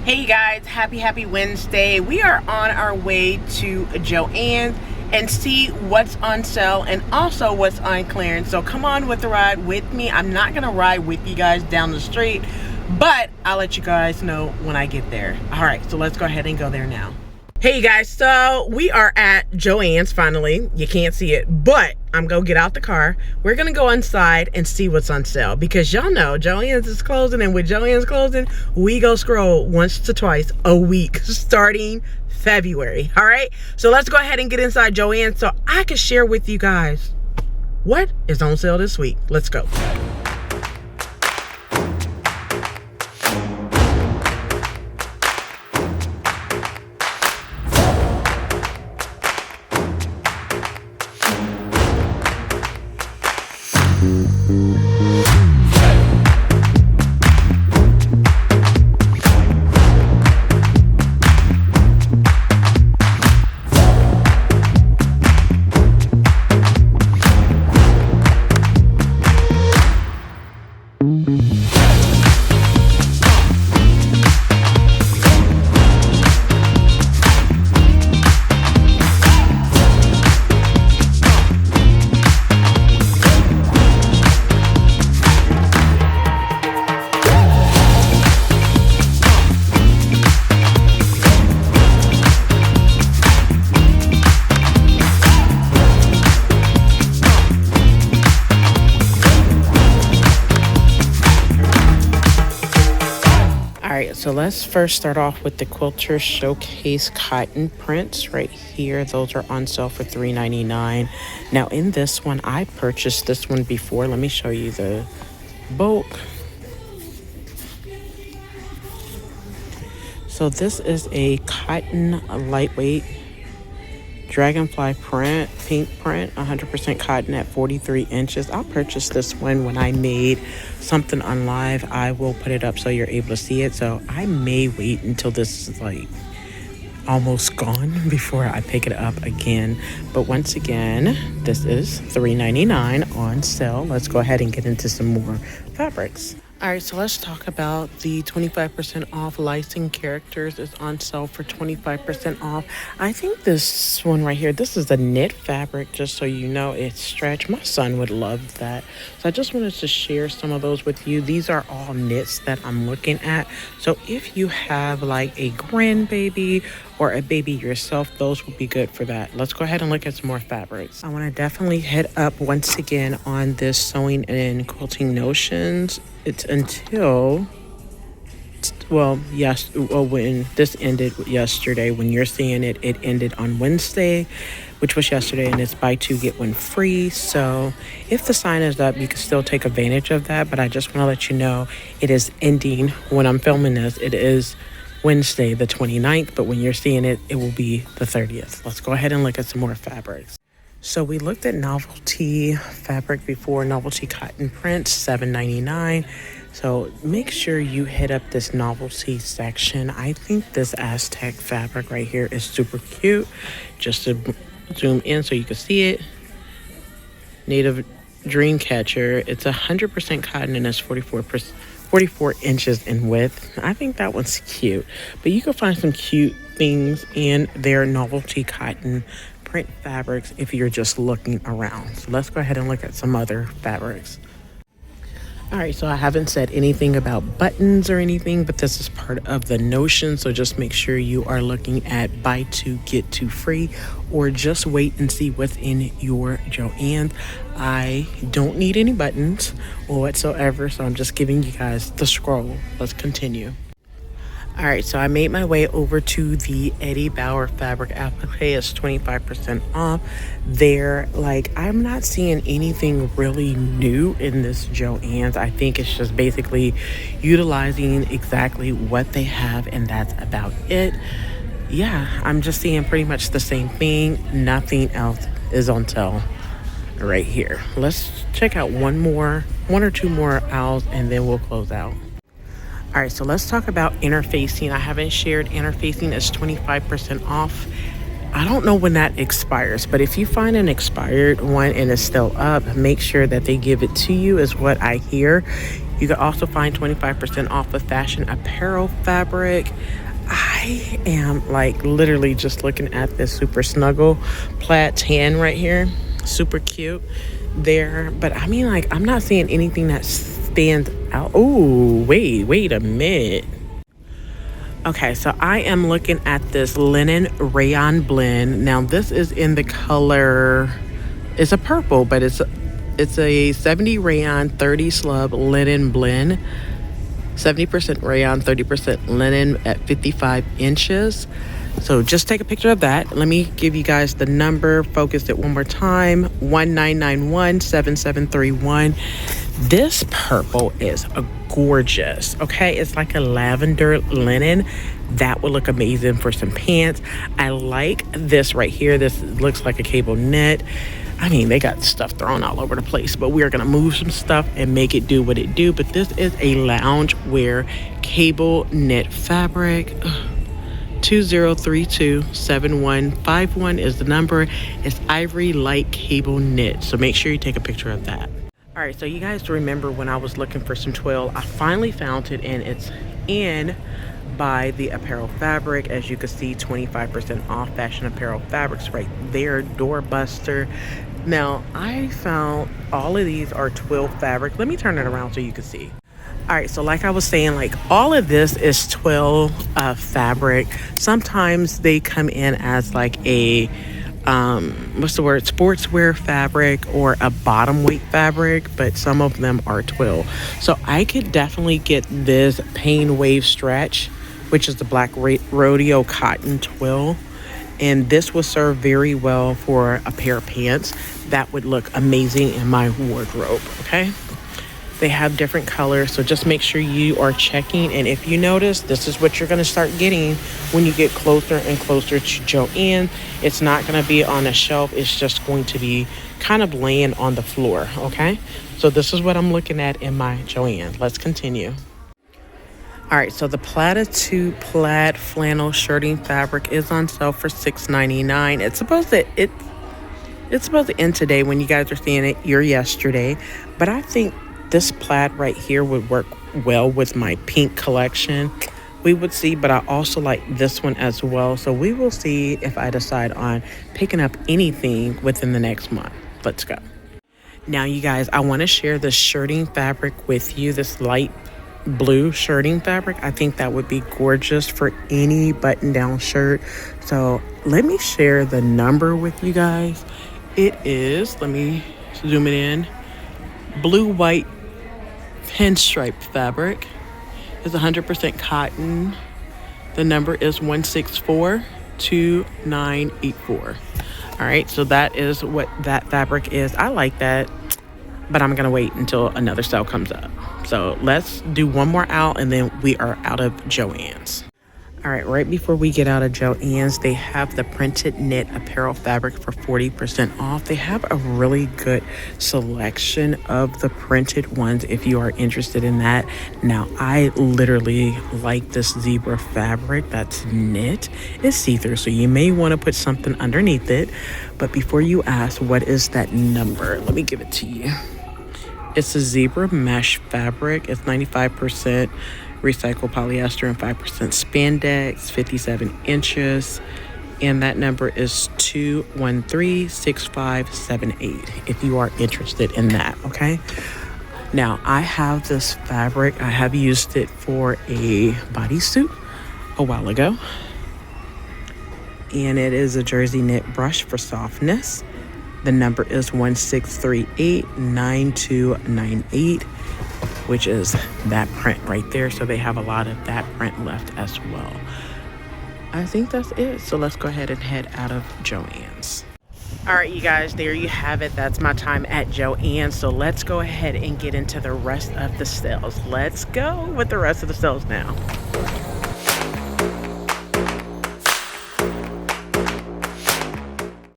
Hey guys, happy Wednesday. We are on our way to Joann's and see what's on sale and also what's on clearance. So come on with the ride with me. I'm not gonna ride with you guys down the street, but I'll let you guys know when I get there. All right, so let's go ahead and go there now. Hey guys, so we are at Joann's finally. You can't see it, but I'm gonna get out the car. We're gonna go inside and see what's on sale because y'all know Joann's is closing, and with Joann's closing, we go scroll once to twice a week starting February. All right, so let's go ahead and get inside Joann's so I can share with you guys what is on sale this week. Let's go. So let's first start off with the Quilter Showcase cotton prints right here. Those are on sale for $3.99. Now in this one, I purchased this one before. Let me show you the bulk. So this is a cotton lightweight dragonfly print, pink print, 100% cotton at 43 inches. I'll purchase this one when I made something on live. I will put it up so you're able to see it. So I may wait until this is like almost gone before I pick it up again. But once again, this is $3.99 on sale. Let's go ahead and get into some more fabrics. All right, so let's talk about the 25% off licensed characters is on sale for 25% off. I think this one right here, this is a knit fabric, just so you know, it's stretch. My son would love that. So I just wanted to share some of those with you. These are all knits that I'm looking at. So if you have like a grandbaby or a baby yourself, those would be good for that. Let's go ahead and look at some more fabrics. I want to definitely hit up once again on this Sewing and Quilting Notions. It's until, well, yes, well, when this ended yesterday, when you're seeing it, it ended on Wednesday, which was yesterday, and it's buy two, get one free. So if the sign is up, you can still take advantage of that. But I just want to let you know it is ending when I'm filming this. It is Wednesday, the 29th, but when you're seeing it, it will be the 30th. Let's go ahead and look at some more fabrics. So we looked at novelty fabric before, novelty cotton prints, $7.99. So make sure you hit up this novelty section. I think this Aztec fabric right here is super cute. Just to zoom in so you can see it. Native Dreamcatcher. It's 100% cotton and it's 44 inches in width. I think that one's cute. But you can find some cute things in their novelty cotton print fabrics if you're just looking around. So let's go ahead and look at some other fabrics. All right, so I haven't said anything about buttons or anything, but this is part of the Notion. So just make sure you are looking at buy two, get two free, or just wait and see what's in your Joann's. I don't need any buttons or whatsoever, so I'm just giving you guys the scroll. Let's continue. All right, so I made my way over to the Eddie Bauer fabric applique. It's 25% off. There, like, I'm not seeing anything really new in this Joann's. I think it's just basically utilizing exactly what they have, and that's about it. Yeah, I'm just seeing pretty much the same thing. Nothing else is on sale right here. Let's check out one or two more aisles, and then we'll close out. All right, so let's talk about interfacing. I haven't shared interfacing. It's 25% off I don't know when that expires, but if you find an expired one and it's still up, make sure that they give it to you, is what I hear. You can also find 25% off of fashion apparel fabric. I am like literally just looking at this super snuggle plaid tan right here. Super cute there. But I mean, like, I'm not seeing anything that stands out. Oh, wait a minute. Okay, so I am looking at this linen rayon blend. Now this is in the color, it's a purple, but it's a 70 rayon, 30 slub linen blend. 70% rayon, 30% linen at 55 inches. So just take a picture of that. Let me give you guys the number. Focus it one more time. 1991-7731. This purple is a gorgeous. Okay, it's like a lavender linen. That would look amazing for some pants. I like this right here. This looks like a cable knit. I mean, they got stuff thrown all over the place, but we're gonna move some stuff and make it do what it do. But this is a lounge wear cable knit fabric. 2032-7151 is the number. It's ivory light cable knit. So make sure you take a picture of that. All right, so you guys remember when I was looking for some twill, I finally found it, and it's in by the apparel fabric. As you can see, 25% off fashion apparel fabrics right there, doorbuster. Now I found all of these are twill fabric. Let me turn it around so you can see. All right, so like I was saying, like all of this is twill fabric. Sometimes they come in as like a sportswear fabric or a bottom weight fabric, but some of them are twill. So I could definitely get this Pain Wave Stretch, which is the black rodeo cotton twill, and this will serve very well for a pair of pants that would look amazing in my wardrobe. Okay, they have different colors, so just make sure you are checking. And if you notice, this is what you're going to start getting when you get closer and closer to Joann. It's not going to be on a shelf. It's just going to be kind of laying on the floor. Okay, so this is what I'm looking at in my Joann. Let's continue. All right, so the Platitude plaid flannel shirting fabric is on sale for $6.99. It's supposed to end today. When you guys are seeing it, you're yesterday. But I think this plaid right here would work well with my pink collection. We would see, but I also like this one as well. So we will see if I decide on picking up anything within the next month. Let's go. Now, you guys, I want to share this shirting fabric with you, this light blue shirting fabric. I think that would be gorgeous for any button down shirt. So let me share the number with you guys. It is, let me zoom it in, blue white pinstripe fabric. It's 100% cotton. The number is 1642984. All right, so that is what that fabric is. I like that, but I'm gonna wait until another sale comes up. So let's do one more out, and then we are out of Joann's. All right, right before we get out of Joann's, they have the printed knit apparel fabric for 40% off. They have a really good selection of the printed ones if you are interested in that. Now, I literally like this zebra fabric that's knit. It's see-through, so you may want to put something underneath it. But before you ask, what is that number? Let me give it to you. It's a zebra mesh fabric. It's 95% recycled polyester and 5% spandex, 57 inches. And that number is 2136578 if you are interested in that, okay? Now, I have this fabric. I have used it for a bodysuit a while ago. And it is a jersey knit brush for softness. The number is 16389298, which is that print right there. So they have a lot of that print left as well. I think that's it. So let's go ahead and head out of Joann's. All right, you guys, there you have it. That's my time at Joann's. So let's go ahead and get into the rest of the sales. Let's go with the rest of the sales now.